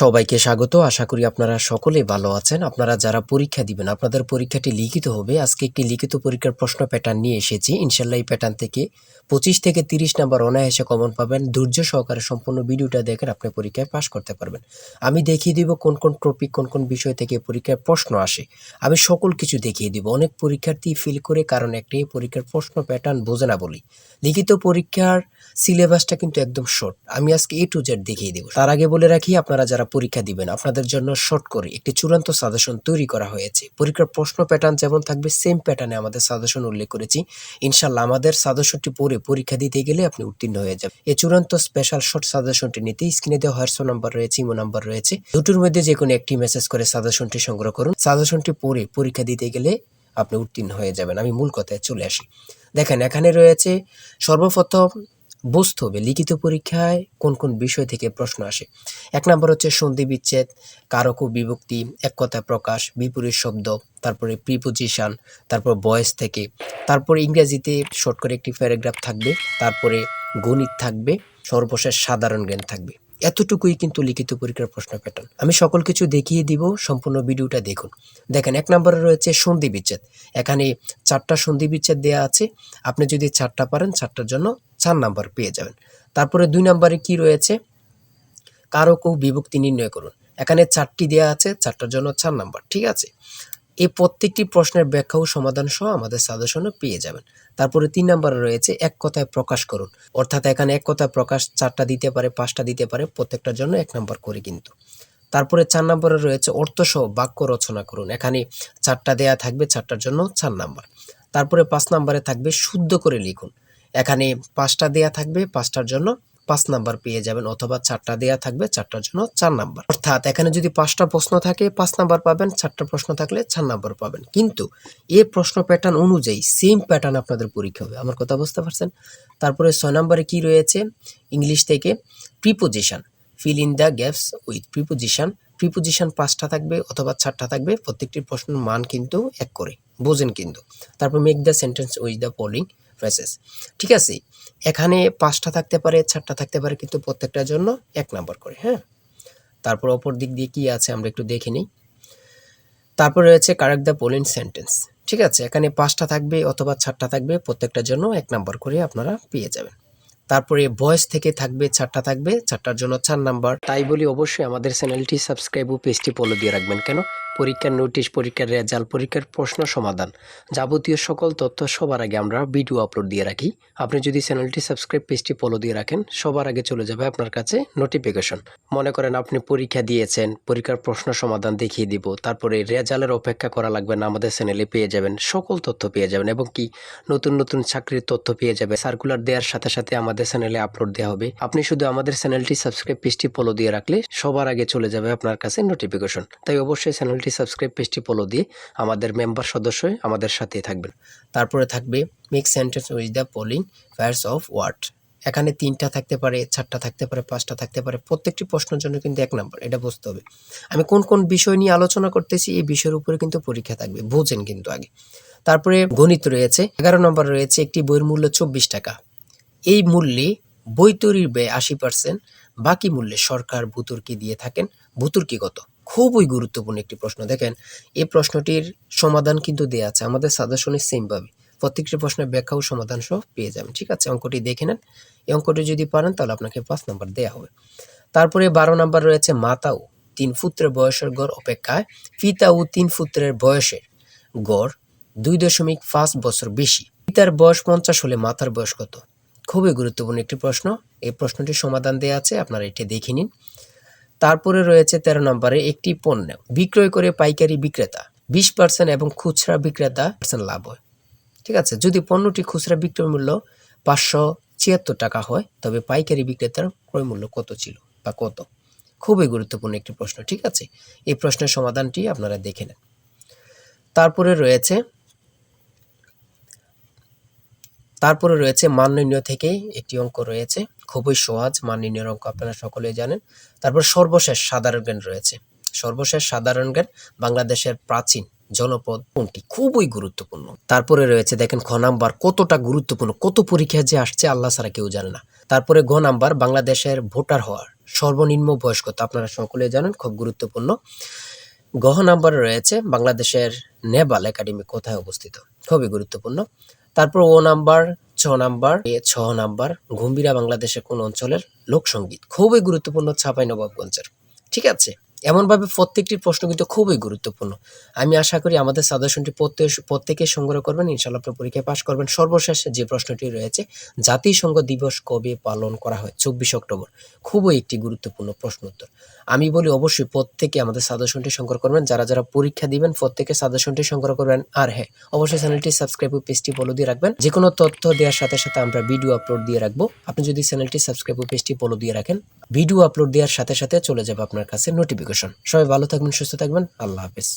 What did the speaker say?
সবাইকে স্বাগত। আশা করি আপনারা সকলেই ভালো আছেন। আপনারা যারা পরীক্ষা দিবেন, আপনাদের পরীক্ষাটি লিখিত হবে। আজকে একটি লিখিত পরীক্ষার প্রশ্ন প্যাটার্ন নিয়ে এসেছি। ইনশাআল্লাহ এই প্যাটার্ন থেকে 25 থেকে 30 নাম্বার অনায়াসে কমন পাবেন। ধৈর্য সহকারে সম্পূর্ণ ভিডিওটা দেখেন, আপনি পরীক্ষায় পাস করতে পারবেন। আমি দেখিয়ে দিব কোন কোন টপিক, কোন কোন বিষয় থেকে পরীক্ষায় প্রশ্ন আসে। আমি সকল কিছু দেখিয়ে দিব। অনেক পরীক্ষার্থী ফেল করে কারণ একটাই, পরীক্ষার প্রশ্ন প্যাটার্ন বোঝে না বলি। লিখিত পরীক্ষার সিলেবাসটা কিন্তু একদম শর্ট। আমি আজকে A to Z দেখিয়ে দেব। তার আগে বলে রাখি, আপনারা যারা পরীক্ষা দিবেন, আপনাদের জন্য শর্ট করে একটি চূড়ান্ত সাজেশন তৈরি করা হয়েছে। পরীক্ষার প্রশ্ন প্যাটার্ন যেমন থাকবে সেম প্যাটার্নে আমাদের সাজেশন উল্লেখ করেছি। ইনশাআল্লাহ আমাদের সাজেশনটি পড়ে পরীক্ষা দিতে গেলে আপনি উত্তীর্ণ হয়ে যাবেন। এই চূড়ান্ত স্পেশাল শর্ট সাজেশনটি নিতে স্ক্রিনে দেওয়া হোয়াটসঅ্যাপ নাম্বার রয়েছে, ইমো নাম্বার রয়েছে। দুটোর মধ্যে যে কোনো একটি মেসেজ করে সাজেশনটি সংগ্রহ করুন। সাজেশনটি পড়ে পরীক্ষা দিতে গেলে আপনি উত্তীর্ণ হয়ে যাবেন। আমি মূল কথায় চলে আসি। দেখেন, এখানে রয়েছে সর্বপ্রথম বুঝতে হবে লিখিত পরীক্ষায় কোন কোন বিষয় থেকে প্রশ্ন আসে। 1 নাম্বার হচ্ছে সন্ধি বিচ্ছেদ, কারক ও বিভক্তি, এক কথায় প্রকাশ, বিপরীত শব্দ, তারপরে প্রিপোজিশন, তারপর ভয়েস থেকে, তারপরে ইংরেজিতে শর্ট করে একটি প্যারাগ্রাফ থাকবে, তারপরে গণিত থাকবে, সর্বশেষ সাধারণ জ্ঞান থাকবে। এতটুকুই কিন্তু লিখিত পরীক্ষার প্রশ্ন প্যাটার্ন। আমি সকল কিছু দেখিয়ে দিব, সম্পূর্ণ ভিডিওটা দেখুন। দেখেন, 1 নম্বরে রয়েছে সন্ধি বিচ্ছেদ। এখানে 4টা সন্ধি বিচ্ছেদ দেওয়া আছে। আপনি যদি 4টা পারেন, 4টার জন্য 4 নাম্বার পেয়ে যাবেন। তারপরে 2 নম্বরে কি রয়েছে, কারক ও বিভক্তি নির্ণয় করুন। এখানে 4টি দেওয়া আছে, 4টার জন্য 4 নাম্বার। ঠিক আছে, এই প্রত্যেকটি প্রশ্নের ব্যাখ্যা ও সমাধান সহ আমাদের সাজেশনে পেয়ে যাবেন। তারপরে 3 নম্বরে রয়েছে এক কথায় প্রকাশ করুন। অর্থাৎ এখানে এক কথায় প্রকাশ 4টা দিতে পারে, 5টা দিতে পারে, প্রত্যেকটার জন্য 1 নাম্বার করে কিন্তু। তারপরে 4 নম্বরে রয়েছে অর্থসহ বাক্য রচনা করুন। এখানে 4টা দেয়া থাকবে, 4টার জন্য 4 নাম্বার। তারপরে 5 নম্বরে থাকবে শুদ্ধ করে লিখুন। এখানে 5টা দেয়া থাকবে, 5টার জন্য 5 নাম্বার পেয়ে যাবেন, অথবা 4টা দেয়া থাকবে, 4টার জন্য 4 নাম্বার। অর্থাৎ এখানে যদি 5টা প্রশ্ন থাকে 5 নাম্বার পাবেন, 4টা প্রশ্ন থাকলে 4 নাম্বার পাবেন। কিন্তু এই প্রশ্ন প্যাটার্ন অনুযায়ী সেম প্যাটার্ন আপনাদের পরীক্ষা হবে। আমার কথা বুঝতে পারছেন? তারপরে 6 নম্বরে কি রয়েছে, ইংলিশ থেকে preposition, fill in the gaps with preposition. Preposition 5টা থাকবে অথবা 4টা থাকবে, প্রত্যেকটি প্রশ্নের মান কিন্তু 1 করে, বোঝেন কিন্তু। তারপর make the sentence with the following phrases. ঠিক আছে, এখানে 5টা থাকতে পারে, 4টা থাকতে পারে, কিন্তু প্রত্যেকটার জন্য 1 নাম্বার করে। হ্যাঁ, তারপর অপর দিক দিয়ে কি আছে আমরা একটু দেখে নিই। তারপর রয়েছে কারেক্ট দ্য ফলোইং সেন্টেন্স। ঠিক আছে, এখানে 5টা থাকবে অথবা 4টা থাকবে, প্রত্যেকটার জন্য 1 নাম্বার করে আপনারা পেয়ে যাবেন। তারপরে ভয়েস থেকে থাকবে 4টা থাকবে, 4টার জন্য 4 নাম্বার। তাই বলি অবশ্যই আমাদের চ্যানেলটি সাবস্ক্রাইব ও পেজটি ফলো দিয়ে রাখবেন। কেন? পরীক্ষার নোটিশ, পরীক্ষার রেজাল্ট, পরীক্ষার প্রশ্ন সমাধান, যাবতীয় সকল তথ্য সবার আগে আমরা ভিডিও আপলোড দিয়ে রাখি। আপনি যদি চ্যানেলটি সাবস্ক্রাইব, পেজটি ফলো দিয়ে রাখেন, সবার আগে চলে যাবে আপনার কাছে নোটিফিকেশন। মনে করেন আপনি পরীক্ষা দিয়েছেন, পরীক্ষার প্রশ্ন সমাধান দেখিয়ে দিব, তারপরে রেজাল্টের অপেক্ষা করা লাগবে না, আমাদের চ্যানেলে পেয়ে যাবেন, সকল তথ্য পেয়ে যাবেন, এবং কি নতুন নতুন চাকরির তথ্য পেয়ে যাবে। সার্কুলার দেওয়ার সাথে সাথে আমাদের চ্যানেলে আপলোড দেওয়া হবে। আপনি শুধু আমাদের চ্যানেলটি সাবস্ক্রাইব, পেজটি ফলো দিয়ে রাখলে সবার আগে চলে যাবে আপনার কাছে নোটিফিকেশন। তাই অবশ্যই চ্যানেলটি সাবস্ক্রাইব, পেজটি ফলো দিয়ে আমাদের মেম্বার সদস্য হয়ে আমাদের সাথেই থাকবেন। তারপরে থাকবে make sentence with the following pairs of word. এখানে 3টা থাকতে পারে, 4টা থাকতে পারে, 5টা থাকতে পারে, প্রত্যেকটি প্রশ্নের জন্য কিন্তু 1 নাম্বার। এটা বুঝতে হবে। আমি কোন কোন বিষয় নিয়ে আলোচনা করতেছি, এই বিষয়ের উপরে কিন্তু পরীক্ষা থাকবে, বোঝেন কিন্তু আগে। তারপরে গণিত রয়েছে। 11 নম্বর রয়েছে একটি বইয়ের মূল্য 24 টাকা। এই মূল্যে বই তৈরির ব্যয় 80%, বাকি মূল্যে সরকার ভর্তুকি দিয়ে থাকেন। ভর্তুকি কত? খুবই গুরুত্বপূর্ণ একটি প্রশ্ন। দেখেন, এই প্রশ্নটির সমাধান কিন্তু দেয়া আছে আমাদের সাজেশনে সেম ভাবে। প্রত্যেকটি প্রশ্নের ব্যাখ্যা ও সমাধান সহ পেয়ে যাবেন। ঠিক আছে, অঙ্কটি দেখে নেন। এই অঙ্কটি যদি পারেন তাহলে আপনাকে 5 নাম্বার দেয়া হবে। তারপরে 12 নাম্বার রয়েছে মাতা ও 3 পুত্রের বয়সের গড় অপেক্ষায় পিতা ও 3 পুত্রের বয়সের গড় 2.5 বছর বেশি। পিতার বয়স 50 হলে মাতার বয়স কত? খুবই গুরুত্বপূর্ণ একটি প্রশ্ন। এই প্রশ্নটির সমাধান দেওয়া আছে, আপনারা এটি দেখে নিন। তারপরে রয়েছে 13 নম্বরে একটি পণ্য বিক্রয় করে পাইকারি বিক্রেতা 20% এবং খুচরা বিক্রেতা লাভ হয়। ঠিক আছে, যদি পণ্যটি খুচরা বিক্রয় মূল্য 576 টাকা হয়, তবে পাইকারি বিক্রেতার ক্রয় মূল্য কত ছিল বা কত? খুবই গুরুত্বপূর্ণ একটি প্রশ্ন। ঠিক আছে, এই প্রশ্নের সমাধানটি আপনারা দেখে নেন। তারপরে রয়েছে মান নির্ণয় থেকে একটি অঙ্ক রয়েছে, খুবই সহজ মান নির্ণয়ের অঙ্ক, আপনারা সকলেই জানেন। তারপর সর্বশেষ সাধারণ জ্ঞান রয়েছে। সর্বশেষ সাধারণ জ্ঞান, বাংলাদেশের প্রাচীন জনপদ কোনটি? খুবই গুরুত্বপূর্ণ। তারপরে রয়েছে দেখেন খ নাম্বার, কতটা গুরুত্বপূর্ণ, কত পরীক্ষা যে আসছে আল্লাহ ছাড়া কেউ জানে না। তারপরে ঘ নাম্বার, বাংলাদেশের ভোটার হওয়ার সর্বনিম্ন বয়স কত আপনারা সকলে জানেন, খুব গুরুত্বপূর্ণ। গহ নাম্বারে রয়েছে বাংলাদেশের নেভাল একাডেমি কোথায় অবস্থিত, খুবই গুরুত্বপূর্ণ। তারপর ও নাম্বার, 6 নাম্বার, 6 নাম্বার গম্ভীরা বাংলাদেশের কোন অঞ্চলের লোকসঙ্গীত, খুবই গুরুত্বপূর্ণ, চাঁপাইনবাবগঞ্জের। ঠিক আছে, এমনভাবে প্রত্যেকটি প্রশ্ন কিন্তু খুবই গুরুত্বপূর্ণ। আমি আশা করি আমাদের সাজেশনটি প্রত্যেকে সংগ্রহ করবেন, ইনশাআল্লাহ আপনি পরীক্ষায় পাশ করবেন। সর্বশেষ যে প্রশ্নটি রয়েছে, জাতিসংঘ দিবস কবে পালন করা হয়? 24 অক্টোবর। খুবই একটি গুরুত্বপূর্ণ প্রশ্ন উত্তর। আমি বলি অবশ্যই প্রত্যেকে আমাদের সাজেশনটি সংগ্রহ করবেন, যারা পরীক্ষা দিবেন প্রত্যেকে সাজেশনটি সংগ্রহ করবেন। আর হ্যাঁ, অবশ্যই চ্যানেলটি সাবস্ক্রাইব ও পেজটি ফলো দিয়ে রাখবেন। যে কোনো তথ্য দেওয়ার সাথে সাথে আমরা ভিডিও আপলোড দিয়ে রাখবো। আপনি যদি চ্যানেলটি সাবস্ক্রাইব ও পেজটি ফলো দিয়ে রাখেন, ভিডিও আপলোড দেওয়ার সাথে সাথে চলে যাবে আপনার কাছে নোটিফিকেশন। সবাই ভালো থাকবেন, সুস্থ থাকবেন, আল্লাহ হাফেজ।